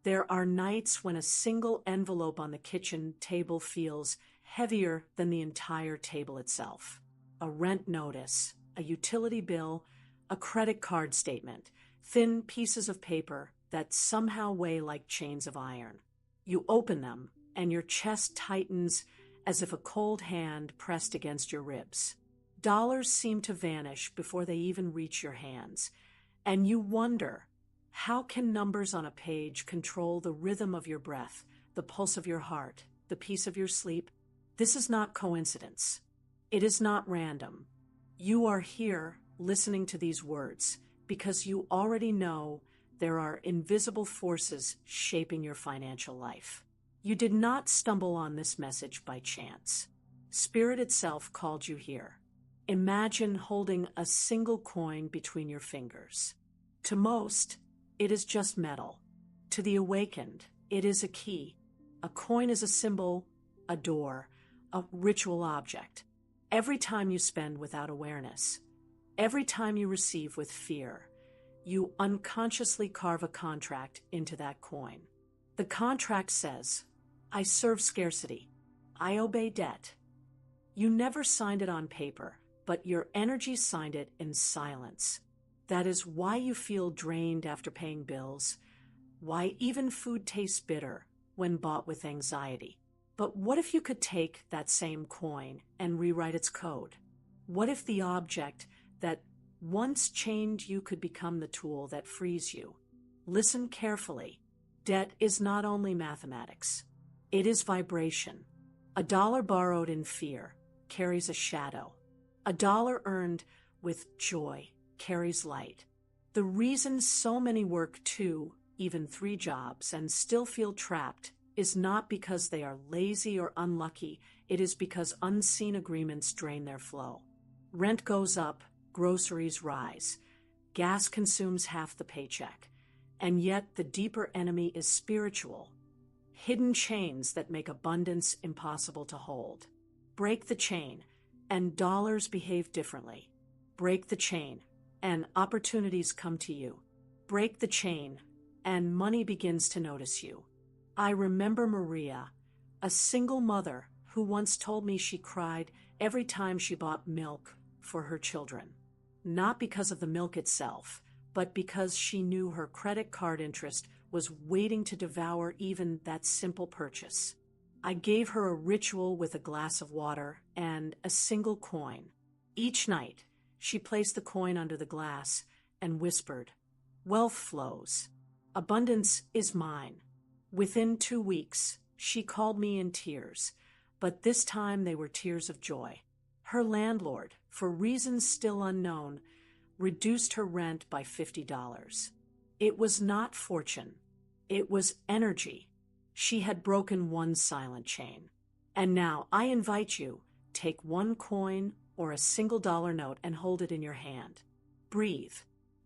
There are nights when a single envelope on the kitchen table feels heavier than the entire table itself. A rent notice, a utility bill, a credit card statement, thin pieces of paper that somehow weigh like chains of iron. You open them, and your chest tightens as if a cold hand pressed against your ribs. Dollars seem to vanish before they even reach your hands, and you wonder, how can numbers on a page control the rhythm of your breath, the pulse of your heart, the peace of your sleep? This is not coincidence. It is not random. You are here listening to these words because you already know there are invisible forces shaping your financial life. You did not stumble on this message by chance. Spirit itself called you here. Imagine holding a single coin between your fingers. To most, it is just metal. To the awakened, it is a key. A coin is a symbol, a door, a ritual object. Every time you spend without awareness, every time you receive with fear, you unconsciously carve a contract into that coin. The contract says, I serve scarcity. I obey debt. You never signed it on paper, but your energy signed it in silence. That is why you feel drained after paying bills, why even food tastes bitter when bought with anxiety. But what if you could take that same coin and rewrite its code? What if the object that once chained you could become the tool that frees you? Listen carefully. Debt is not only mathematics. It is vibration. A dollar borrowed in fear carries a shadow. A dollar earned with joy carries light. The reason so many work 2, even 3 jobs and still feel trapped is not because they are lazy or unlucky. It is because unseen agreements drain their flow. Rent goes up, groceries rise, gas consumes half the paycheck, and yet the deeper enemy is spiritual. Hidden chains that make abundance impossible to hold. Break the chain, and dollars behave differently. Break the chain, and opportunities come to you. Break the chain, and money begins to notice you. I remember Maria, a single mother who once told me she cried every time she bought milk for her children. Not because of the milk itself, but because she knew her credit card interest was waiting to devour even that simple purchase. I gave her a ritual with a glass of water and a single coin. Each night, she placed the coin under the glass and whispered, "Wealth flows. Abundance is mine." Within 2 weeks, she called me in tears, but this time they were tears of joy. Her landlord, for reasons still unknown, reduced her rent by $50. It was not fortune. It was energy. She had broken one silent chain. And now I invite you, take one coin or a single dollar note and hold it in your hand. Breathe.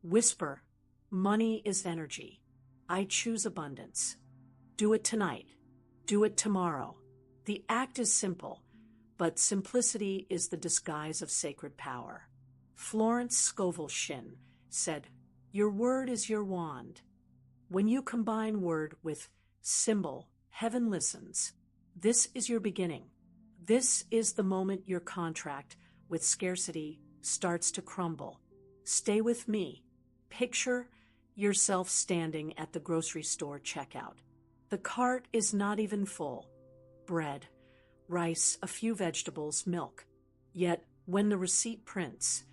Whisper, money is energy. I choose abundance. Do it tonight. Do it tomorrow. The act is simple, but simplicity is the disguise of sacred power. Florence Scovel Shinn said, "Your word is your wand." When you combine word with symbol, heaven listens. This is your beginning. This is the moment your contract with scarcity starts to crumble. Stay with me. Picture yourself standing at the grocery store checkout. The cart is not even full. Bread, rice, a few vegetables, milk. Yet, when the receipt prints,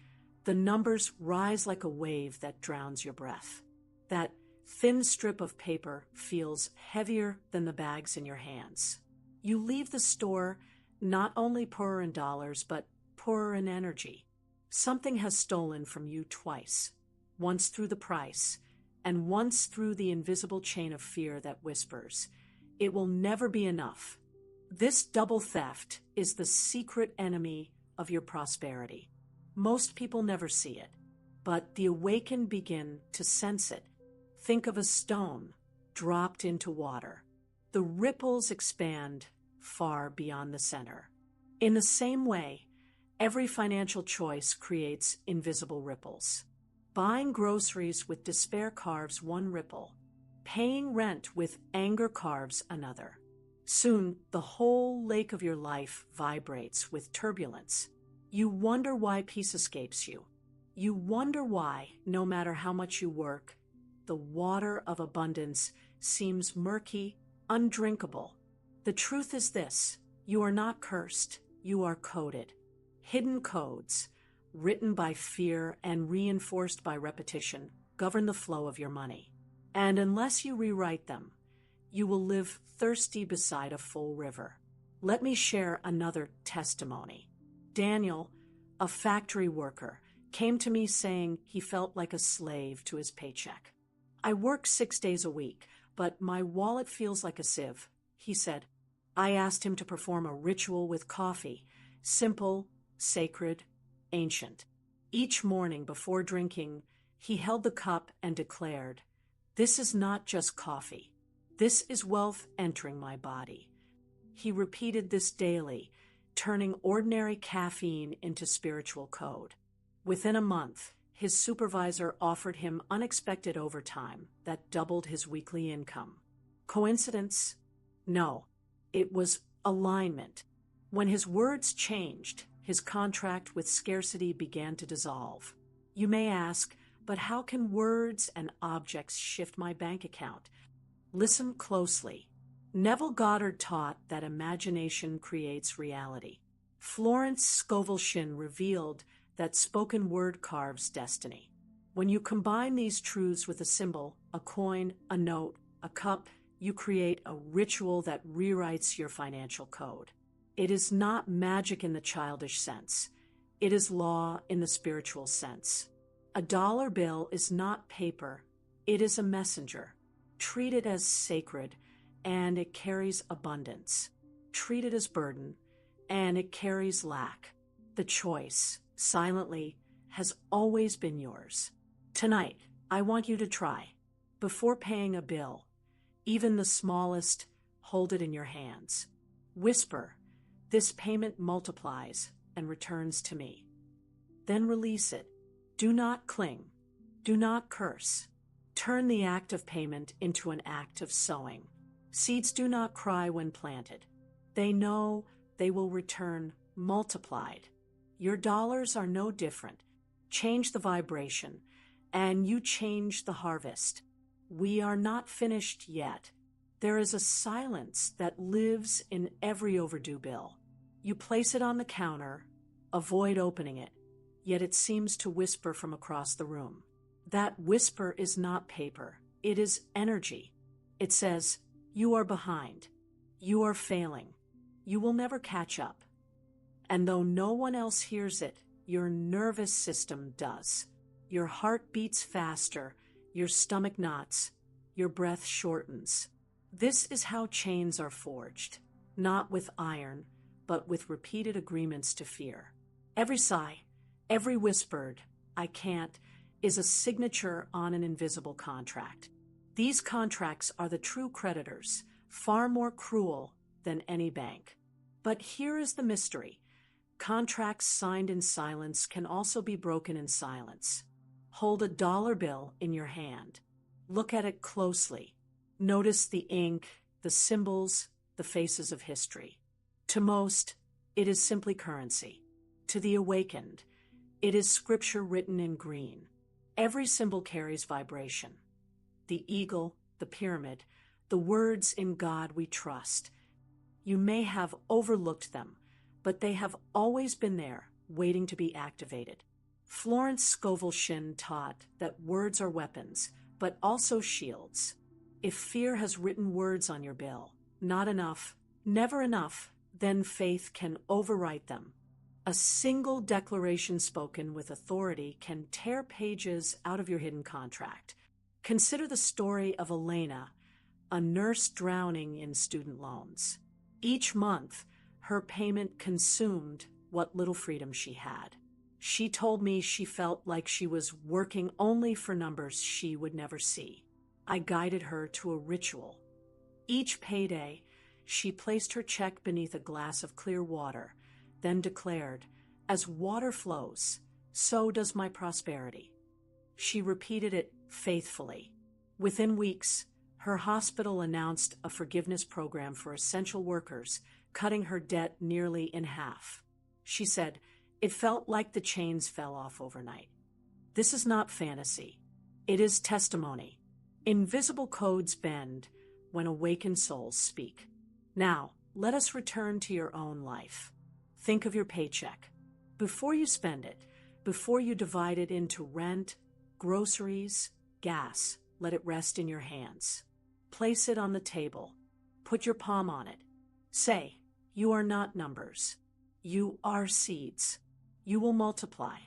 the numbers rise like a wave that drowns your breath. That thin strip of paper feels heavier than the bags in your hands. You leave the store not only poorer in dollars, but poorer in energy. Something has stolen from you twice, once through the price, and once through the invisible chain of fear that whispers, "It will never be enough." This double theft is the secret enemy of your prosperity. Most people never see it, but the awakened begin to sense it. Think of a stone dropped into water. The ripples expand far beyond the center. In the same way, every financial choice creates invisible ripples. Buying groceries with despair carves one ripple. Paying rent with anger carves another. Soon, the whole lake of your life vibrates with turbulence. You wonder why peace escapes you. You wonder why, no matter how much you work, the water of abundance seems murky, undrinkable. The truth is this: you are not cursed, you are coded. Hidden codes, written by fear and reinforced by repetition, govern the flow of your money. And unless you rewrite them, you will live thirsty beside a full river. Let me share another testimony. Daniel, a factory worker, came to me saying he felt like a slave to his paycheck. I work 6 days a week, but my wallet feels like a sieve, he said. I asked him to perform a ritual with coffee, simple, sacred, ancient. Each morning before drinking, he held the cup and declared, "This is not just coffee. This is wealth entering my body." He repeated this daily, turning ordinary caffeine into spiritual code. Within a month, his supervisor offered him unexpected overtime that doubled his weekly income. Coincidence? No, it was alignment. When his words changed, his contract with scarcity began to dissolve. You may ask, but how can words and objects shift my bank account? Listen closely. Neville Goddard taught that imagination creates reality. Florence Scovel Shinn revealed that spoken word carves destiny. When you combine these truths with a symbol, a coin, a note, a cup, you create a ritual that rewrites your financial code. It is not magic in the childish sense. It is law in the spiritual sense. A dollar bill is not paper. It is a messenger. Treat it as sacred, and it carries abundance. Treat it as burden, and it carries lack. The choice, silently, has always been yours. Tonight, I want you to try. Before paying a bill, even the smallest, hold it in your hands. Whisper, "This payment multiplies and returns to me." Then release it. Do not cling. Do not curse. Turn the act of payment into an act of sowing. Seeds do not cry when planted. They know they will return multiplied. Your dollars are no different. Change the vibration, and you change the harvest. We are not finished yet. There is a silence that lives in every overdue bill. You place it on the counter, avoid opening it, yet it seems to whisper from across the room. That whisper is not paper, it is energy. It says, "You are behind. You are failing. You will never catch up." And though no one else hears it, your nervous system does. Your heart beats faster, your stomach knots, your breath shortens. This is how chains are forged, not with iron, but with repeated agreements to fear. Every sigh, every whispered, "I can't," is a signature on an invisible contract. These contracts are the true creditors, far more cruel than any bank. But here is the mystery. Contracts signed in silence can also be broken in silence. Hold a dollar bill in your hand. Look at it closely. Notice the ink, the symbols, the faces of history. To most, it is simply currency. To the awakened, it is scripture written in green. Every symbol carries vibration. The eagle, the pyramid, the words "in God we trust." You may have overlooked them, but they have always been there, waiting to be activated. Florence Scovel Shinn taught that words are weapons, but also shields. If fear has written words on your bill, not enough, never enough, then faith can overwrite them. A single declaration spoken with authority can tear pages out of your hidden contract. Consider the story of Elena, a nurse drowning in student loans. Each month, her payment consumed what little freedom she had. She told me she felt like she was working only for numbers she would never see. I guided her to a ritual. Each payday, she placed her check beneath a glass of clear water, then declared, "As water flows, so does my prosperity." She repeated it faithfully. Within weeks, Her hospital announced a forgiveness program for essential workers, cutting her debt nearly in half. She said, "It felt like the chains fell off overnight." This is not fantasy. It is testimony. Invisible codes bend when awakened souls speak. Now, let us return to your own life. Think of your paycheck. Before you spend it, before you divide it into rent, groceries, gas, let it rest in your hands. Place it on the table. Put your palm on it. Say, "You are not numbers. You are seeds. You will multiply."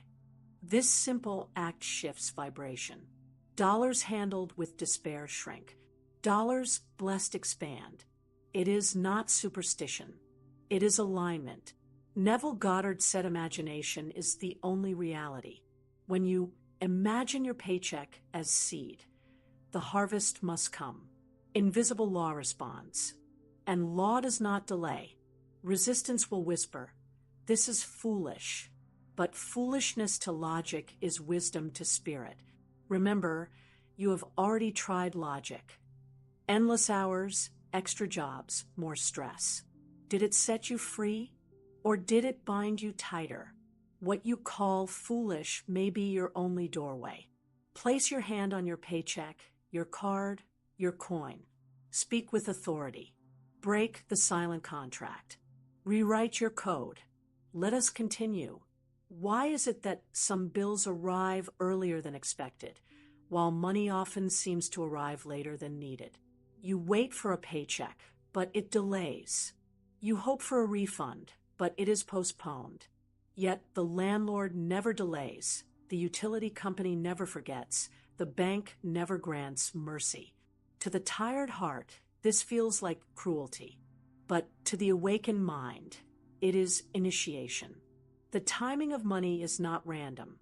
This simple act shifts vibration. Dollars handled with despair shrink. Dollars blessed expand. It is not superstition. It is alignment. Neville Goddard said imagination is the only reality. When you imagine your paycheck as seed, the harvest must come. Invisible law responds. And law does not delay. Resistance will whisper, "This is foolish." But foolishness to logic is wisdom to spirit. Remember, you have already tried logic. Endless hours, extra jobs, more stress. Did it set you free? Or did it bind you tighter? What you call foolish may be your only doorway. Place your hand on your paycheck, your card, your coin. Speak with authority. Break the silent contract. Rewrite your code. Let us continue. Why is it that some bills arrive earlier than expected, while money often seems to arrive later than needed? You wait for a paycheck, but it delays. You hope for a refund, but it is postponed. Yet the landlord never delays, the utility company never forgets, the bank never grants mercy. To the tired heart, this feels like cruelty. But to the awakened mind, it is initiation. The timing of money is not random.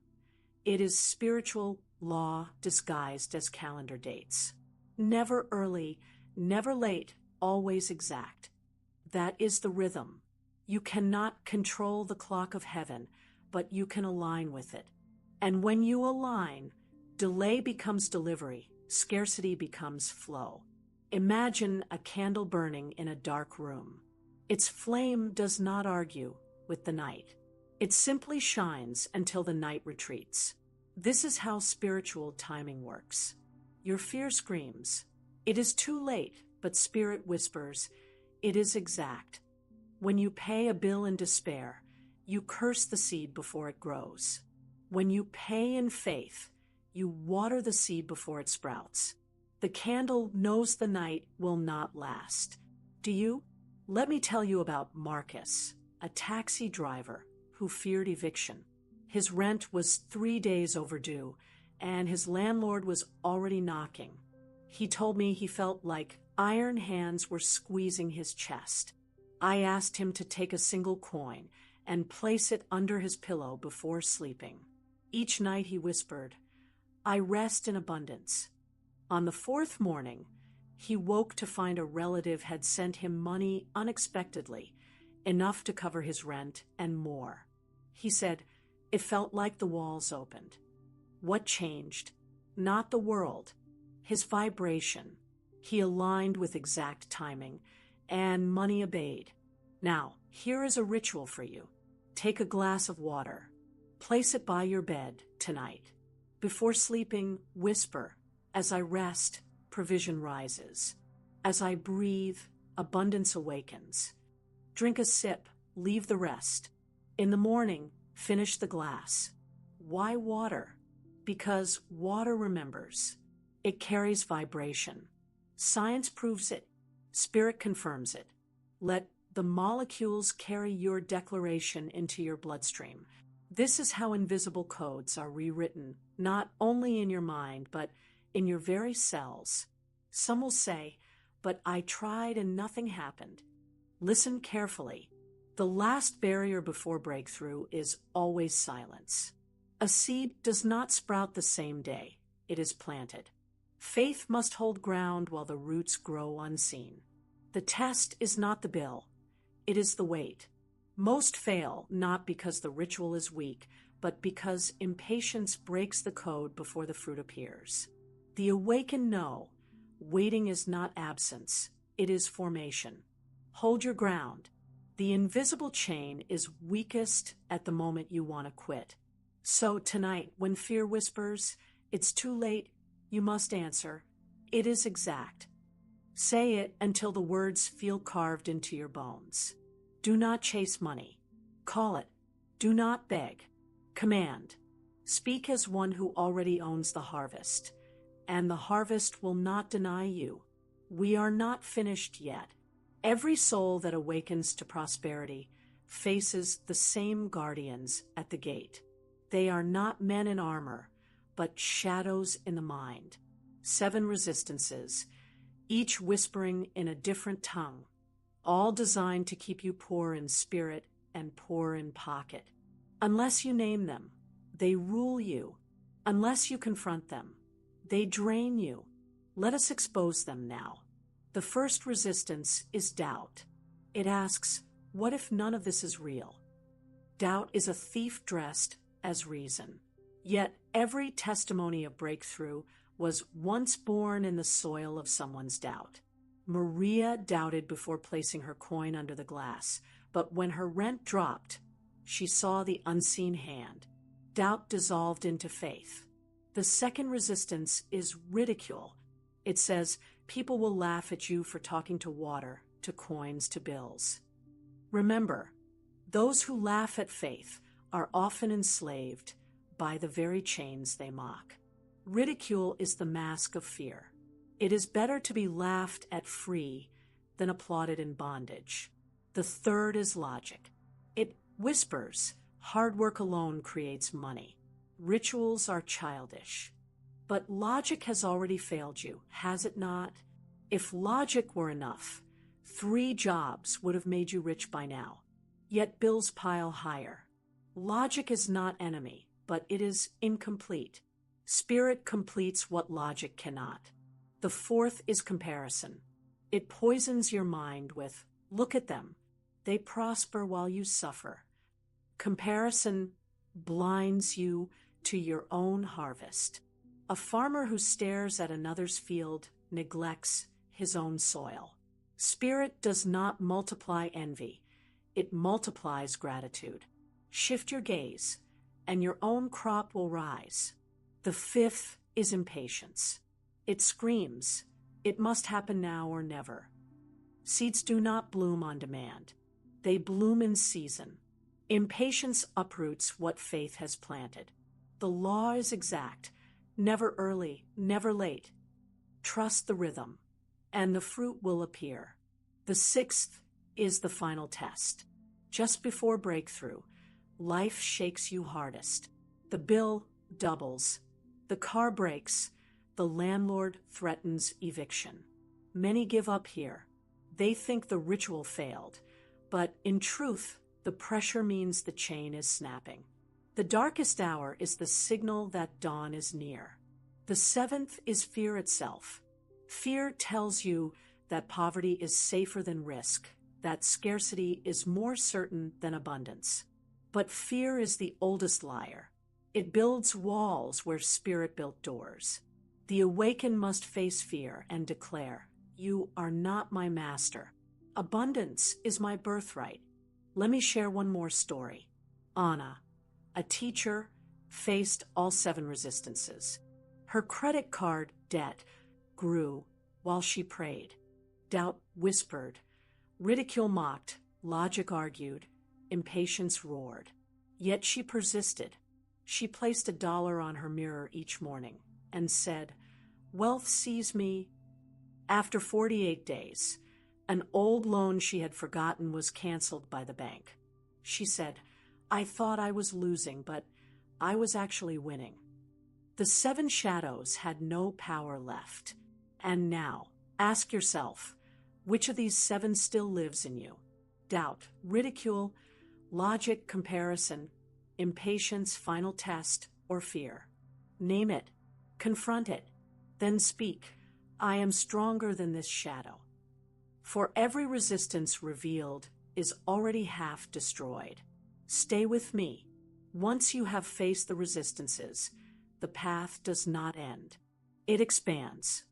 It is spiritual law disguised as calendar dates. Never early, never late, always exact. That is the rhythm. You cannot control the clock of heaven, but you can align with it. And when you align, delay becomes delivery, scarcity becomes flow. Imagine a candle burning in a dark room. Its flame does not argue with the night. It simply shines until the night retreats. This is how spiritual timing works. Your fear screams, "It is too late," but spirit whispers, "It is exact." When you pay a bill in despair, you curse the seed before it grows. When you pay in faith, you water the seed before it sprouts. The candle knows the night will not last. Do you? Let me tell you about Marcus, a taxi driver who feared eviction. His rent was 3 days overdue, and his landlord was already knocking. He told me he felt like iron hands were squeezing his chest. I asked him to take a single coin and place it under his pillow before sleeping. Each night he whispered, "I rest in abundance." On the 4th morning, he woke to find a relative had sent him money unexpectedly, enough to cover his rent and more. He said, "It felt like the walls opened." What changed? Not the world. His vibration. He aligned with exact timing, and money obeyed. Now, here is a ritual for you. Take a glass of water. Place it by your bed tonight. Before sleeping, whisper, "As I rest, provision rises. As I breathe, abundance awakens." Drink a sip, leave the rest. In the morning, finish the glass. Why water? Because water remembers. It carries vibration. Science proves it. Spirit confirms it. Let the molecules carry your declaration into your bloodstream. This is how invisible codes are rewritten, not only in your mind, but in your very cells. Some will say, "But I tried and nothing happened." Listen carefully. The last barrier before breakthrough is always silence. A seed does not sprout the same day it is planted. Faith must hold ground while the roots grow unseen. The test is not the bill, it is the wait. Most fail not because the ritual is weak, but because impatience breaks the code before the fruit appears. The awakened know Waiting is not absence, it is formation. Hold your ground. The invisible chain is weakest at the moment you want to quit. So tonight, when fear whispers, "It's too late," you must answer, "It is exact." Say it until the words feel carved into your bones. Do not chase money. Call it. Do not beg. Command. Speak as one who already owns the harvest, and the harvest will not deny you. We are not finished yet. Every soul that awakens to prosperity faces the same guardians at the gate. They are not men in armor, but shadows in the mind. 7 resistances, each whispering in a different tongue, all designed to keep you poor in spirit and poor in pocket. Unless you name them, they rule you. Unless you confront them, they drain you. Let us expose them now. The first resistance is doubt. It asks, what if none of this is real? Doubt is a thief dressed as reason. Yet every testimony of breakthrough was once born in the soil of someone's doubt. Maria doubted before placing her coin under the glass, but when her rent dropped, she saw the unseen hand. Doubt dissolved into faith. The second resistance is ridicule. It says, people will laugh at you for talking to water, to coins, to bills. Remember, those who laugh at faith are often enslaved by the very chains they mock. Ridicule is the mask of fear. It is better to be laughed at free than applauded in bondage. The third is logic. It whispers, hard work alone creates money. Rituals are childish. But logic has already failed you, has it not? If logic were enough, 3 jobs would have made you rich by now. Yet bills pile higher. Logic is not enemy, but it is incomplete. Spirit completes what logic cannot. The fourth is comparison. It poisons your mind with, look at them. They prosper while you suffer. Comparison blinds you to your own harvest. A farmer who stares at another's field neglects his own soil. Spirit does not multiply envy. It multiplies gratitude. Shift your gaze, and your own crop will rise. The fifth is impatience. It screams, it must happen now or never. Seeds do not bloom on demand. They bloom in season. Impatience uproots what faith has planted. The law is exact. Never early, never late. Trust the rhythm, and the fruit will appear. The sixth is the final test. Just before breakthrough, life shakes you hardest. The bill doubles. The car breaks. The landlord threatens eviction. Many give up here. They think the ritual failed, but in truth, the pressure means the chain is snapping. The darkest hour is the signal that dawn is near. The seventh is fear itself. Fear tells you that poverty is safer than risk, that scarcity is more certain than abundance. But fear is the oldest liar. It builds walls where spirit built doors. The awakened must face fear and declare, you are not my master. Abundance is my birthright. Let me share one more story. Anna, a teacher, faced all 7 resistances. Her credit card debt grew while she prayed. Doubt whispered. Ridicule mocked. Logic argued. Impatience roared. Yet she persisted. She placed $1 on her mirror each morning and said, wealth sees me. After 48 days, an old loan she had forgotten was canceled by the bank. She said, I thought I was losing, but I was actually winning. The 7 shadows had no power left. And now, ask yourself, which of these 7 still lives in you? Doubt, ridicule, logic, comparison, impatience, final test, or fear? Name it, confront it, then speak. I am stronger than this shadow. For every resistance revealed is already half destroyed. Stay with me. Once you have faced the resistances, the path does not end. It expands.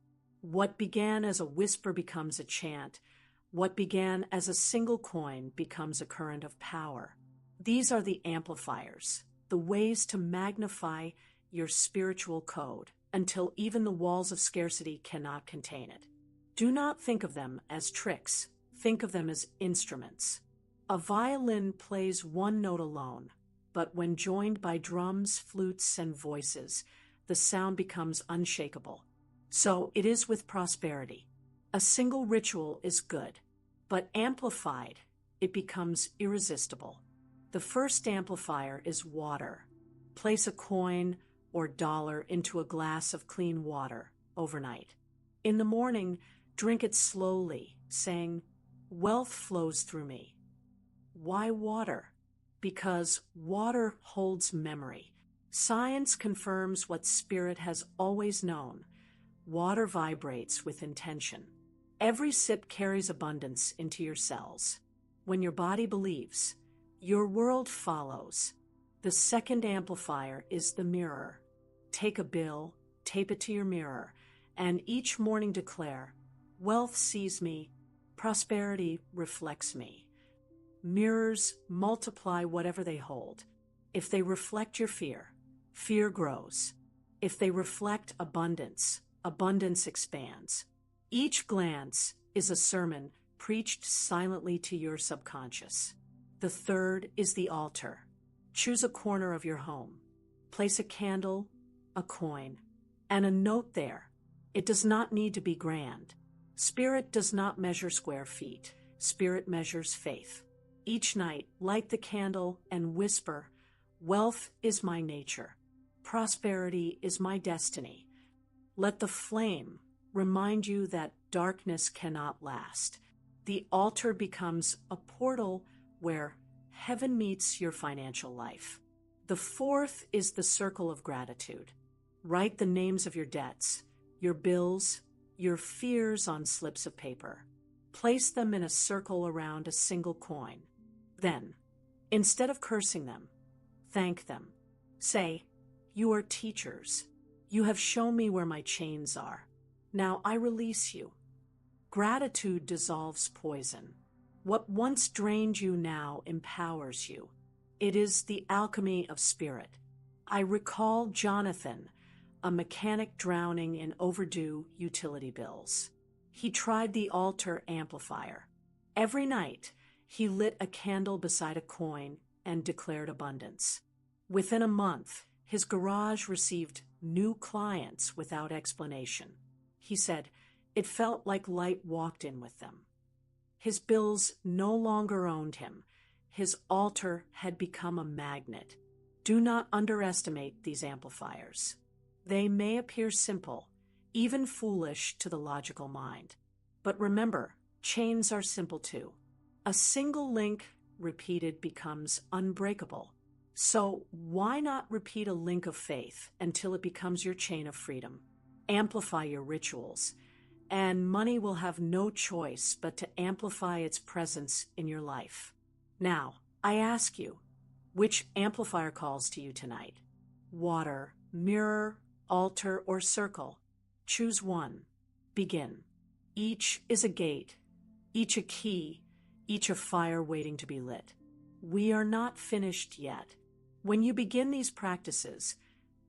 What began as a whisper becomes a chant. What began as a single coin becomes a current of power. These are the amplifiers, the ways to magnify your spiritual code until even the walls of scarcity cannot contain it. Do not think of them as tricks. Think of them as instruments. A violin plays one note alone, but when joined by drums, flutes, and voices, the sound becomes unshakable. So it is with prosperity. A single ritual is good, but amplified, it becomes irresistible. The first amplifier is water. Place a coin or dollar into a glass of clean water overnight. In the morning, drink it slowly, saying, "Wealth flows through me." Why water? Because water holds memory. Science confirms what spirit has always known. Water vibrates with intention. Every sip carries abundance into your cells. When your body believes, your world follows. The second amplifier is the mirror. Take a bill, tape it to your mirror, and each morning declare, "Wealth sees me, prosperity reflects me." Mirrors multiply whatever they hold. If they reflect your fear, fear grows. If they reflect abundance, abundance expands. Each glance is a sermon preached silently to your subconscious. The third is the altar. Choose a corner of your home. Place a candle, a coin, and a note there. It does not need to be grand. Spirit does not measure square feet. Spirit measures faith. Each night, light the candle and whisper, "Wealth is my nature. Prosperity is my destiny." Let the flame remind you that darkness cannot last. The altar becomes a portal where heaven meets your financial life. The fourth is the circle of gratitude. Write the names of your debts, your bills, your fears on slips of paper. Place them in a circle around a single coin. Then, instead of cursing them, thank them. Say, "You are teachers. You have shown me where my chains are. Now I release you." Gratitude dissolves poison. What once drained you now empowers you. It is the alchemy of spirit. I recall Jonathan, a mechanic drowning in overdue utility bills. He tried the altar amplifier. Every night, he lit a candle beside a coin and declared abundance. Within a month, his garage received new clients without explanation. He said, "It felt like light walked in with them." His bills no longer owned him. His altar had become a magnet. Do not underestimate these amplifiers. They may appear simple, even foolish to the logical mind. But remember, chains are simple too. A single link repeated becomes unbreakable. So why not repeat a link of faith until it becomes your chain of freedom? Amplify your rituals, and money will have no choice but to amplify its presence in your life. Now, I ask you, which amplifier calls to you tonight? Water, mirror, altar, or circle? Choose one. Begin. Each is a gate, each a key, each a fire waiting to be lit. We are not finished yet. When you begin these practices,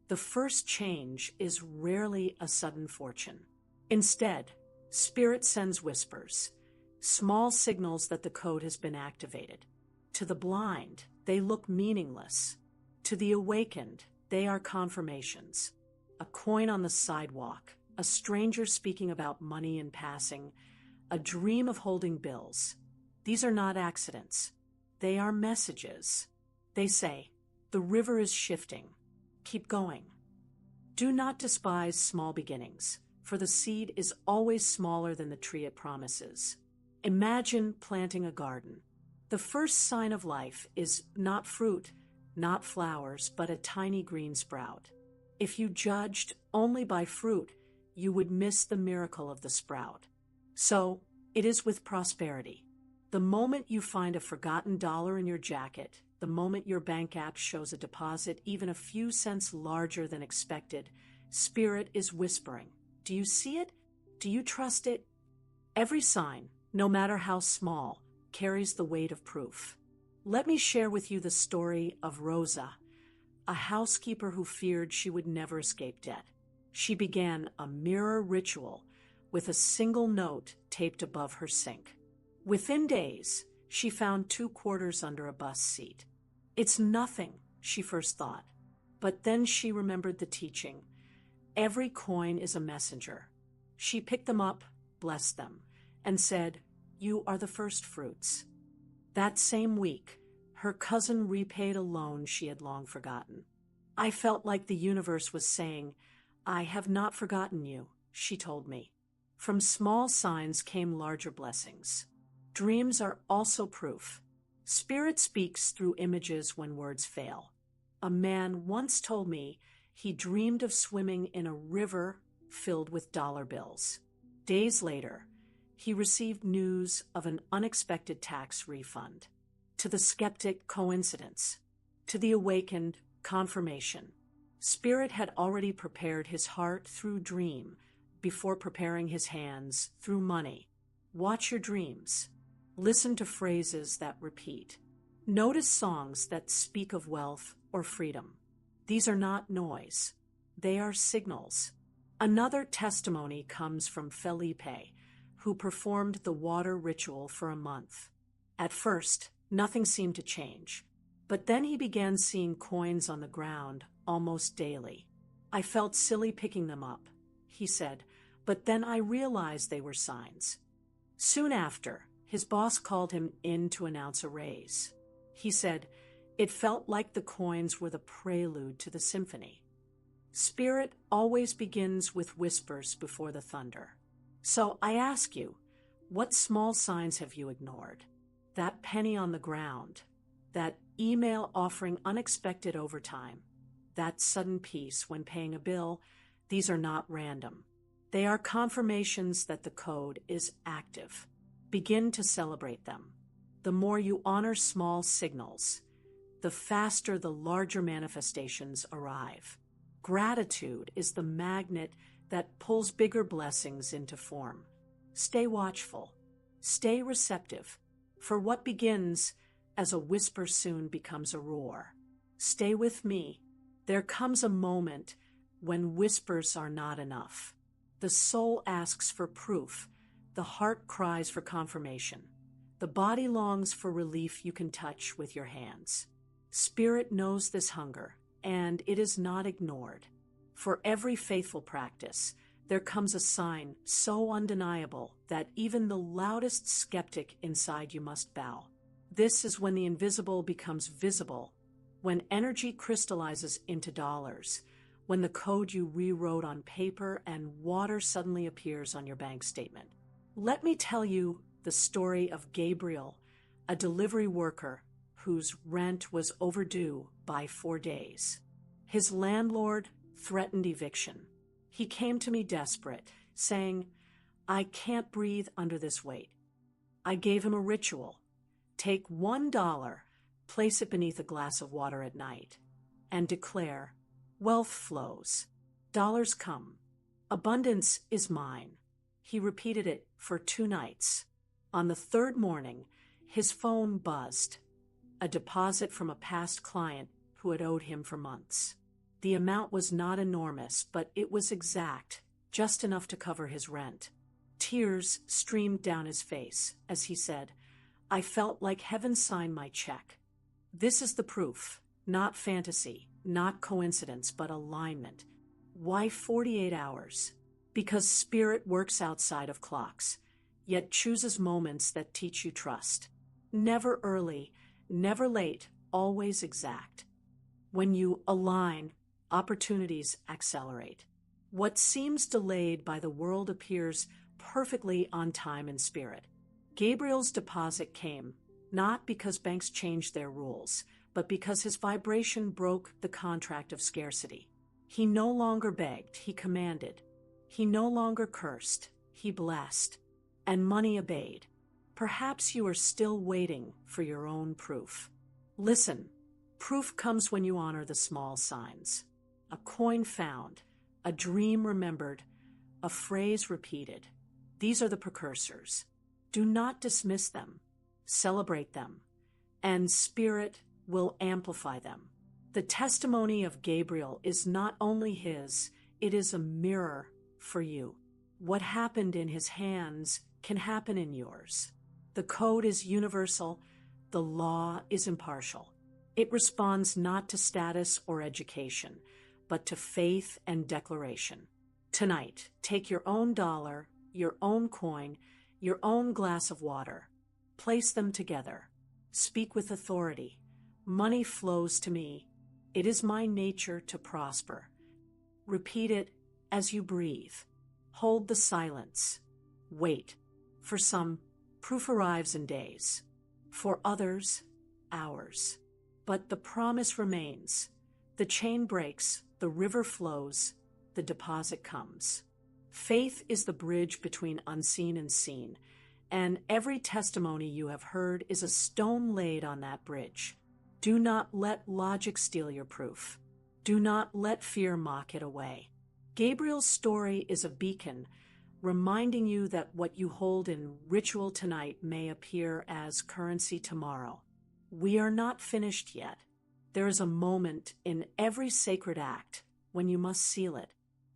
the first change is rarely a sudden fortune. Instead, Spirit sends whispers, small signals that the code has been activated. To the blind, they look meaningless. To the awakened, they are confirmations. A coin on the sidewalk, a stranger speaking about money in passing, a dream of holding bills. These are not accidents. They are messages. They say, "The river is shifting. Keep going." Do not despise small beginnings, for the seed is always smaller than the tree it promises. Imagine planting a garden. The first sign of life is not fruit, not flowers, but a tiny green sprout. If you judged only by fruit, you would miss the miracle of the sprout. So, it is with prosperity. The moment you find a forgotten dollar in your jacket, the moment your bank app shows a deposit even a few cents larger than expected, Spirit is whispering. Do you see it? Do you trust it? Every sign, no matter how small, carries the weight of proof. Let me share with you the story of Rosa, a housekeeper who feared she would never escape debt. She began a mirror ritual with a single note taped above her sink. Within days, she found 2 quarters under a bus seat. It's nothing, she first thought. But then she remembered the teaching. Every coin is a messenger. She picked them up, blessed them, and said, "You are the first fruits." That same week, her cousin repaid a loan she had long forgotten. "I felt like the universe was saying, 'I have not forgotten you,'" she told me. From small signs came larger blessings. Dreams are also proof. Spirit speaks through images when words fail. A man once told me he dreamed of swimming in a river filled with dollar bills. Days later, he received news of an unexpected tax refund. To the skeptic, coincidence. To the awakened, confirmation. Spirit had already prepared his heart through dream before preparing his hands through money. Watch your dreams. Listen to phrases that repeat. Notice songs that speak of wealth or freedom. These are not noise. They are signals. Another testimony comes from Felipe, who performed the water ritual for a month. At first, nothing seemed to change, but then he began seeing coins on the ground almost daily. "I felt silly picking them up," he said, "but then I realized they were signs." Soon after, his boss called him in to announce a raise. He said, "It felt like the coins were the prelude to the symphony." Spirit always begins with whispers before the thunder. So I ask you, what small signs have you ignored? That penny on the ground, that email offering unexpected overtime, that sudden peace when paying a bill, these are not random. They are confirmations that the code is active. Begin to celebrate them. The more you honor small signals, the faster the larger manifestations arrive. Gratitude is the magnet that pulls bigger blessings into form. Stay watchful. Stay receptive. For what begins as a whisper soon becomes a roar. Stay with me. There comes a moment when whispers are not enough. The soul asks for proof. The heart cries for confirmation. The body longs for relief you can touch with your hands. Spirit knows this hunger, and it is not ignored. For every faithful practice, there comes a sign so undeniable that even the loudest skeptic inside you must bow. This is when the invisible becomes visible, when energy crystallizes into dollars, when the code you rewrote on paper and water suddenly appears on your bank statement. Let me tell you the story of Gabriel, a delivery worker whose rent was overdue by 4 days. His landlord threatened eviction. He came to me desperate, saying, "I can't breathe under this weight." I gave him a ritual. Take $1, place it beneath a glass of water at night, and declare, "Wealth flows, dollars come, abundance is mine." He repeated it for 2 nights. On the 3rd morning, his phone buzzed. A deposit from a past client who had owed him for months. The amount was not enormous, but it was exact, just enough to cover his rent. Tears streamed down his face as he said, "I felt like heaven signed my check." This is the proof, not fantasy, not coincidence, but alignment. Why 48 hours? Because spirit works outside of clocks, yet chooses moments that teach you trust. Never early, never late, always exact. When you align, opportunities accelerate. What seems delayed by the world appears perfectly on time in spirit. Gabriel's deposit came, not because banks changed their rules, but because his vibration broke the contract of scarcity. He no longer begged, he commanded. He no longer cursed, he blessed. And money obeyed. Perhaps you are still waiting for your own proof. Listen, proof comes when you honor the small signs. A coin found, a dream remembered, a phrase repeated. These are the precursors. Do not dismiss them. Celebrate them. And Spirit will amplify them. The testimony of Gabriel is not only his, it is a mirror for you. What happened in his hands can happen in yours. The code is universal. The law is impartial. It responds not to status or education, but to faith and declaration. Tonight, take your own dollar, your own coin, your own glass of water. Place them together. Speak with authority. Money flows to me. It is my nature to prosper. Repeat it as you breathe. Hold the silence. Wait. For some, proof arrives in days. For others, hours. But the promise remains. The chain breaks, the river flows, the deposit comes. Faith is the bridge between unseen and seen, and every testimony you have heard is a stone laid on that bridge. Do not let logic steal your proof. Do not let fear mock it away. Gabriel's story is a beacon, reminding you that what you hold in ritual tonight may appear as currency tomorrow. We are not finished yet. There is a moment in every sacred act when you must seal it.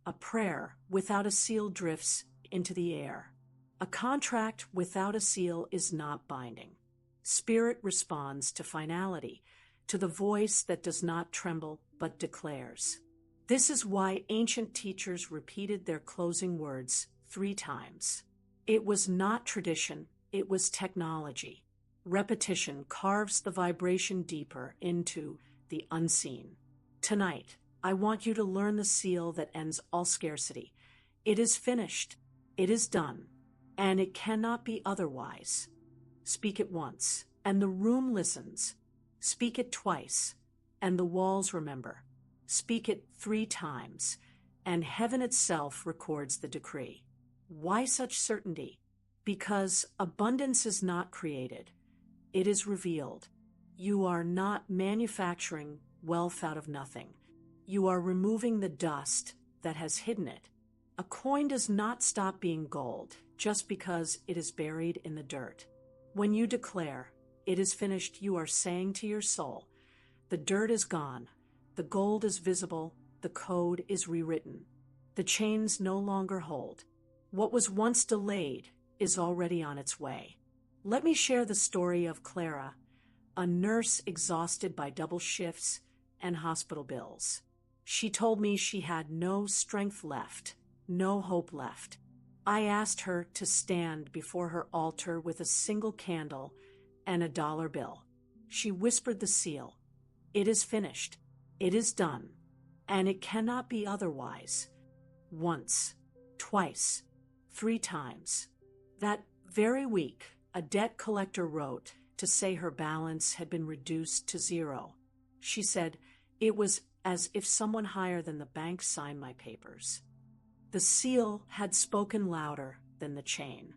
A prayer without a seal drifts into the air. A contract without a seal is not binding. Spirit responds to finality, to the voice that does not tremble but declares. This is why ancient teachers repeated their closing words 3 times. It was not tradition, it was technology. Repetition carves the vibration deeper into the unseen. Tonight, I want you to learn the seal that ends all scarcity. It is finished, it is done, and it cannot be otherwise. Speak it once, and the room listens. Speak it twice, and the walls remember. Speak it 3 times, and heaven itself records the decree. Why such certainty? Because abundance is not created. It is revealed. You are not manufacturing wealth out of nothing. You are removing the dust that has hidden it. A coin does not stop being gold just because it is buried in the dirt. When you declare, it is finished, you are saying to your soul, the dirt is gone, the gold is visible, the code is rewritten. The chains no longer hold. What was once delayed is already on its way. Let me share the story of Clara, a nurse exhausted by double shifts and hospital bills. She told me she had no strength left, no hope left. I asked her to stand before her altar with a single candle and a $1 bill. She whispered the seal. It is finished. It is done. And it cannot be otherwise. Once, twice, 3 times. That very week, a debt collector wrote to say her balance had been reduced to 0. She said, it was as if someone higher than the bank signed my papers. The seal had spoken louder than the chain.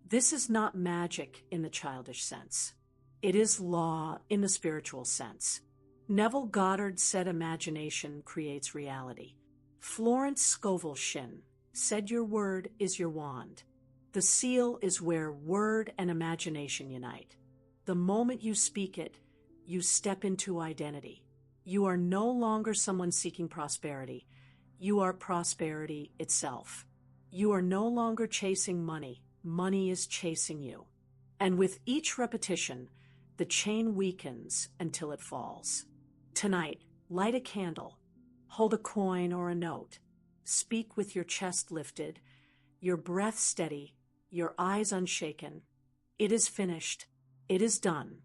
This is not magic in the childish sense. It is law in the spiritual sense. Neville Goddard said imagination creates reality. Florence Scovel Shinn said your word is your wand. The seal is where word and imagination unite. The moment you speak it, you step into identity. You are no longer someone seeking prosperity. You are prosperity itself. You are no longer chasing money. Money is chasing you. And with each repetition, the chain weakens until it falls. Tonight, light a candle. Hold a coin or a note. Speak with your chest lifted, your breath steady, your eyes unshaken. It is finished. It is done.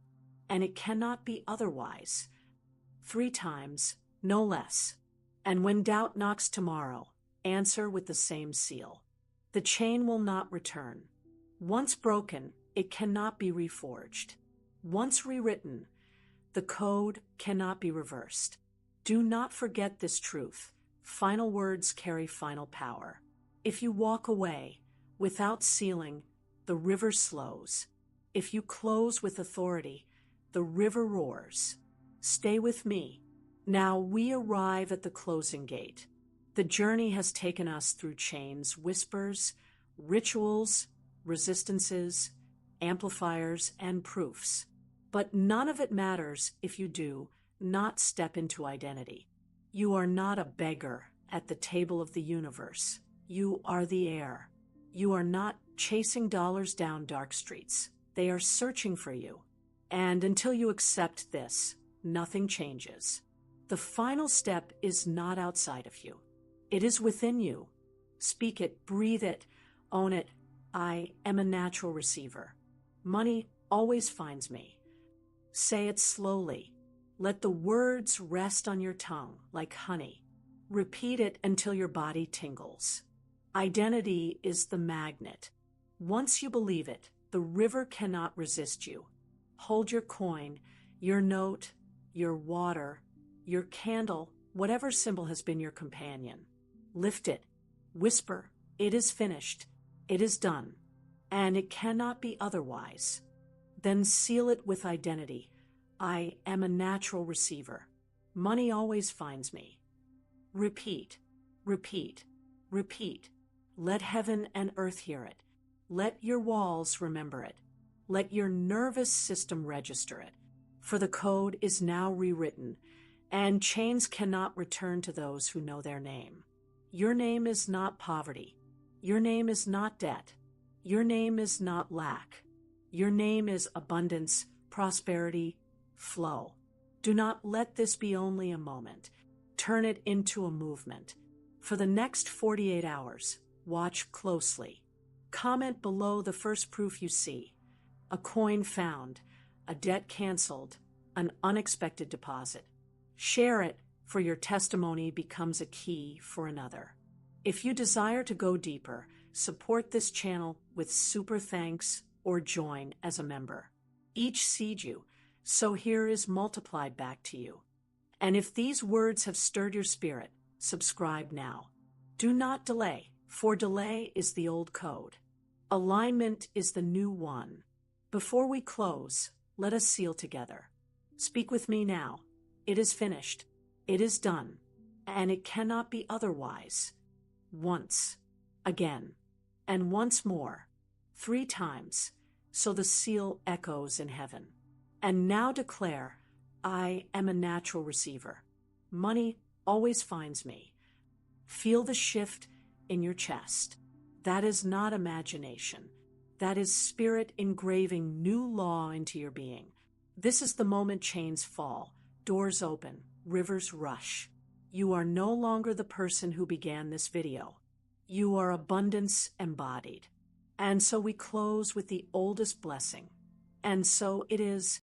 And it cannot be otherwise. 3 times, no less. And when doubt knocks tomorrow, answer with the same seal. The chain will not return. Once broken, it cannot be reforged. Once rewritten, the code cannot be reversed. Do not forget this truth. Final words carry final power. If you walk away without sealing, the river slows. If you close with authority, the river roars. Stay with me. Now we arrive at the closing gate. The journey has taken us through chains, whispers, rituals, resistances, amplifiers, and proofs. But none of it matters if you do not step into identity. You are not a beggar at the table of the universe. You are the heir. You are not chasing dollars down dark streets. They are searching for you. And until you accept this, nothing changes. The final step is not outside of you. It is within you. Speak it, breathe it, own it. I am a natural receiver. Money always finds me. Say it slowly. Let the words rest on your tongue like honey. Repeat it until your body tingles. Identity is the magnet. Once you believe it, the river cannot resist you. Hold your coin, your note, your water, your candle, whatever symbol has been your companion. Lift it. Whisper, it is finished. It is done. And it cannot be otherwise. Then seal it with identity. I am a natural receiver. Money always finds me. Repeat, repeat, repeat. Let heaven and earth hear it. Let your walls remember it. Let your nervous system register it. For the code is now rewritten, and chains cannot return to those who know their name. Your name is not poverty. Your name is not debt. Your name is not lack. Your name is abundance, prosperity, flow. Do not let this be only a moment. Turn it into a movement. For the next 48 hours, watch closely. Comment below the first proof you see. A coin found, a debt canceled, an unexpected deposit. Share it, for your testimony becomes a key for another. If you desire to go deeper, support this channel with super thanks or join as a member. Each seed you sow here is multiplied back to you. And if these words have stirred your spirit, subscribe now. Do not delay, for delay is the old code. Alignment is the new one. Before we close, let us seal together. Speak with me now. It is finished. It is done. And it cannot be otherwise. Once, again, and once more, 3 times, so the seal echoes in heaven. And now declare, I am a natural receiver. Money always finds me. Feel the shift in your chest. That is not imagination. That is spirit engraving new law into your being. This is the moment chains fall, doors open, rivers rush. You are no longer the person who began this video. You are abundance embodied. And so we close with the oldest blessing. And so it is.